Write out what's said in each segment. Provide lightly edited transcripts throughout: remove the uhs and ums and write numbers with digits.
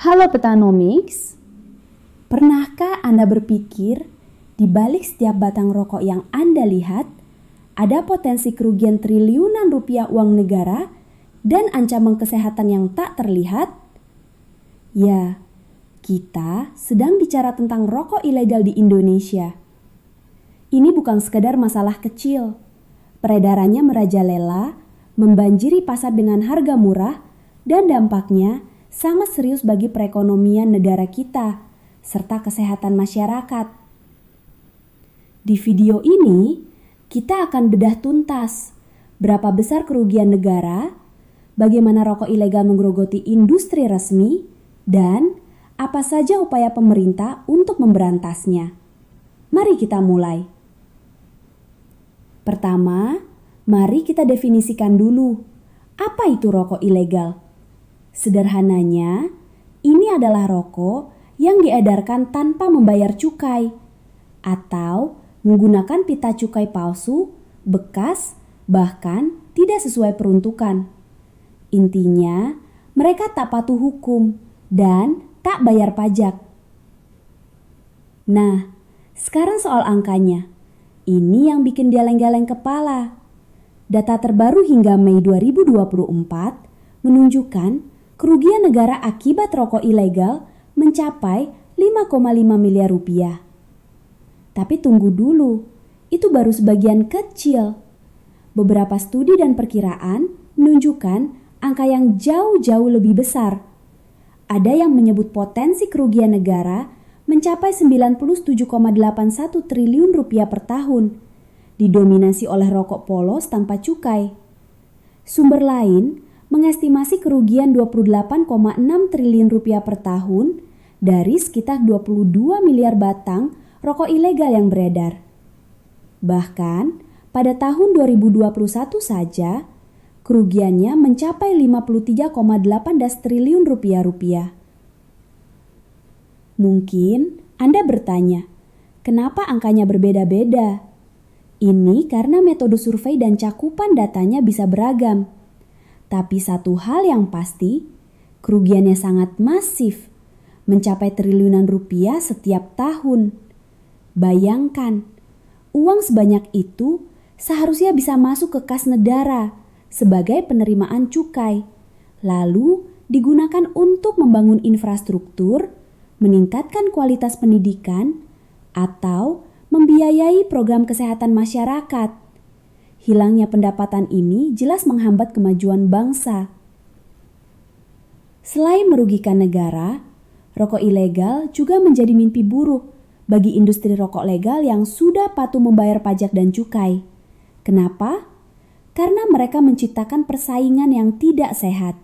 Halo Petanomics, pernahkah Anda berpikir di balik setiap batang rokok yang Anda lihat, ada potensi kerugian triliunan rupiah uang negara dan ancaman kesehatan yang tak terlihat? Ya, kita sedang bicara tentang rokok ilegal di Indonesia. Ini bukan sekadar masalah kecil. Peredarannya merajalela, membanjiri pasar dengan harga murah, dan dampaknya sangat serius bagi perekonomian negara kita, serta kesehatan masyarakat. Di video ini, kita akan bedah tuntas berapa besar kerugian negara, bagaimana rokok ilegal menggerogoti industri resmi, dan apa saja upaya pemerintah untuk memberantasnya. Mari kita mulai. Pertama, mari kita definisikan dulu, apa itu rokok ilegal? Sederhananya, ini adalah rokok yang diedarkan tanpa membayar cukai atau menggunakan pita cukai palsu, bekas, bahkan tidak sesuai peruntukan. Intinya, mereka tak patuh hukum dan tak bayar pajak. Nah, sekarang soal angkanya. Ini yang bikin geleng-geleng kepala. Data terbaru hingga Mei 2024 menunjukkan kerugian negara akibat rokok ilegal mencapai 5,5 miliar rupiah. Tapi tunggu dulu, itu baru sebagian kecil. Beberapa studi dan perkiraan menunjukkan angka yang jauh-jauh lebih besar. Ada yang menyebut potensi kerugian negara mencapai 97,81 triliun rupiah per tahun, didominasi oleh rokok polos tanpa cukai. Sumber lain mengestimasi kerugian 28,6 triliun rupiah per tahun dari sekitar 22 miliar batang rokok ilegal yang beredar. Bahkan, pada tahun 2021 saja, kerugiannya mencapai 53,18 triliun rupiah. Mungkin Anda bertanya, kenapa angkanya berbeda-beda? Ini karena metode survei dan cakupan datanya bisa beragam. Tapi satu hal yang pasti, kerugiannya sangat masif, mencapai triliunan rupiah setiap tahun. Bayangkan, uang sebanyak itu seharusnya bisa masuk ke kas negara sebagai penerimaan cukai, lalu digunakan untuk membangun infrastruktur, meningkatkan kualitas pendidikan, atau membiayai program kesehatan masyarakat. Hilangnya pendapatan ini jelas menghambat kemajuan bangsa. Selain merugikan negara, rokok ilegal juga menjadi mimpi buruk bagi industri rokok legal yang sudah patuh membayar pajak dan cukai. Kenapa? Karena mereka menciptakan persaingan yang tidak sehat.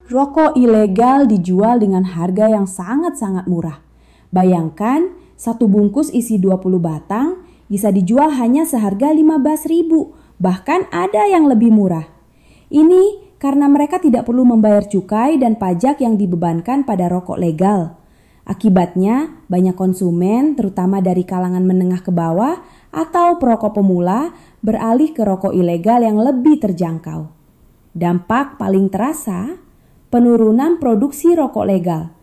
Rokok ilegal dijual dengan harga yang sangat-sangat murah. Bayangkan, satu bungkus isi 20 batang bisa dijual hanya seharga 15.000, bahkan ada yang lebih murah. Ini karena mereka tidak perlu membayar cukai dan pajak yang dibebankan pada rokok legal. Akibatnya, banyak konsumen, terutama dari kalangan menengah ke bawah atau perokok pemula, beralih ke rokok ilegal yang lebih terjangkau. Dampak paling terasa, penurunan produksi rokok legal.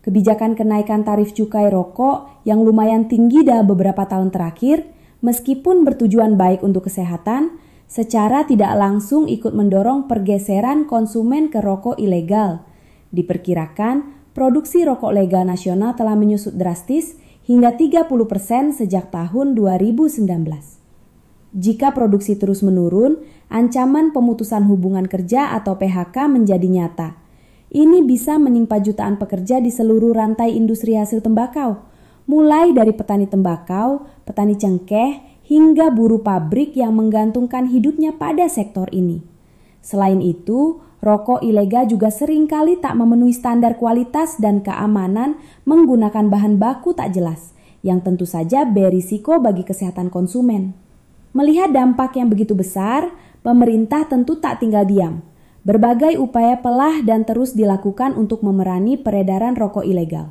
Kebijakan kenaikan tarif cukai rokok yang lumayan tinggi dalam beberapa tahun terakhir, meskipun bertujuan baik untuk kesehatan, secara tidak langsung ikut mendorong pergeseran konsumen ke rokok ilegal. Diperkirakan, produksi rokok legal nasional telah menyusut drastis hingga 30% sejak tahun 2019. Jika produksi terus menurun, ancaman pemutusan hubungan kerja atau PHK menjadi nyata. Ini bisa menimpa jutaan pekerja di seluruh rantai industri hasil tembakau, mulai dari petani tembakau, petani cengkeh, hingga buruh pabrik yang menggantungkan hidupnya pada sektor ini. Selain itu, rokok ilegal juga seringkali tak memenuhi standar kualitas dan keamanan menggunakan bahan baku tak jelas, yang tentu saja berisiko bagi kesehatan konsumen. Melihat dampak yang begitu besar, pemerintah tentu tak tinggal diam. Berbagai upaya telah dan terus dilakukan untuk memerangi peredaran rokok ilegal.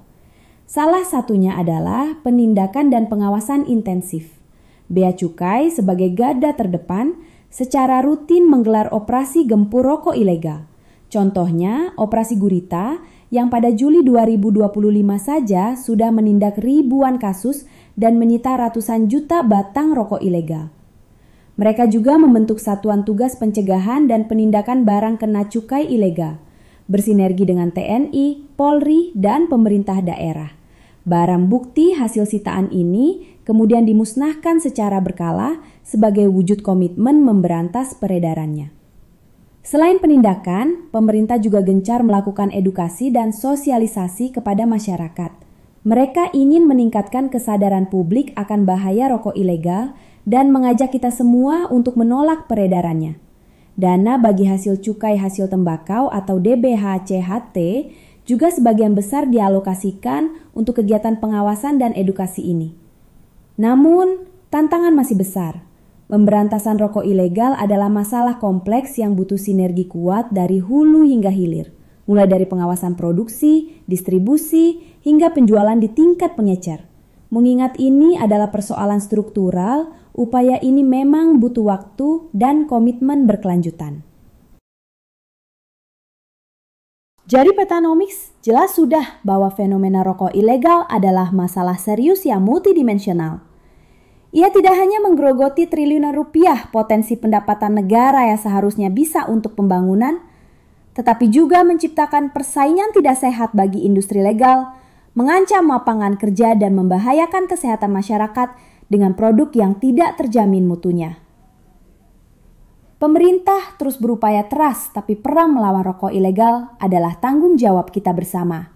Salah satunya adalah penindakan dan pengawasan intensif. Bea Cukai sebagai garda terdepan secara rutin menggelar operasi gempur rokok ilegal. Contohnya, Operasi Gurita yang pada Juli 2025 saja sudah menindak ribuan kasus dan menyita ratusan juta batang rokok ilegal. Mereka juga membentuk satuan tugas pencegahan dan penindakan barang kena cukai ilegal, bersinergi dengan TNI, Polri, dan pemerintah daerah. Barang bukti hasil sitaan ini kemudian dimusnahkan secara berkala sebagai wujud komitmen memberantas peredarannya. Selain penindakan, pemerintah juga gencar melakukan edukasi dan sosialisasi kepada masyarakat. Mereka ingin meningkatkan kesadaran publik akan bahaya rokok ilegal dan mengajak kita semua untuk menolak peredarannya. Dana bagi hasil cukai hasil tembakau atau DBHCHT juga sebagian besar dialokasikan untuk kegiatan pengawasan dan edukasi ini. Namun, tantangan masih besar. Pemberantasan rokok ilegal adalah masalah kompleks yang butuh sinergi kuat dari hulu hingga hilir, mulai dari pengawasan produksi, distribusi, hingga penjualan di tingkat pengecer. Mengingat ini adalah persoalan struktural, upaya ini memang butuh waktu dan komitmen berkelanjutan. Jadi Petanomics jelas sudah bahwa fenomena rokok ilegal adalah masalah serius yang multidimensional. Ia tidak hanya menggerogoti triliunan rupiah potensi pendapatan negara yang seharusnya bisa untuk pembangunan, tetapi juga menciptakan persaingan tidak sehat bagi industri legal, mengancam lapangan kerja dan membahayakan kesehatan masyarakat dengan produk yang tidak terjamin mutunya. Pemerintah terus berupaya keras, tapi perang melawan rokok ilegal adalah tanggung jawab kita bersama.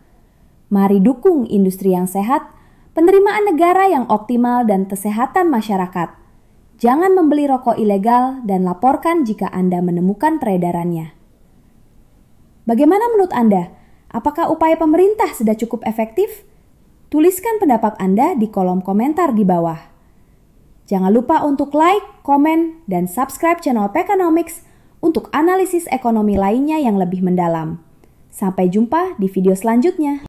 Mari dukung industri yang sehat, penerimaan negara yang optimal dan kesehatan masyarakat. Jangan membeli rokok ilegal dan laporkan jika Anda menemukan peredarannya. Bagaimana menurut Anda? Apakah upaya pemerintah sudah cukup efektif? Tuliskan pendapat Anda di kolom komentar di bawah. Jangan lupa untuk like, komen, dan subscribe channel Pekanomics untuk analisis ekonomi lainnya yang lebih mendalam. Sampai jumpa di video selanjutnya.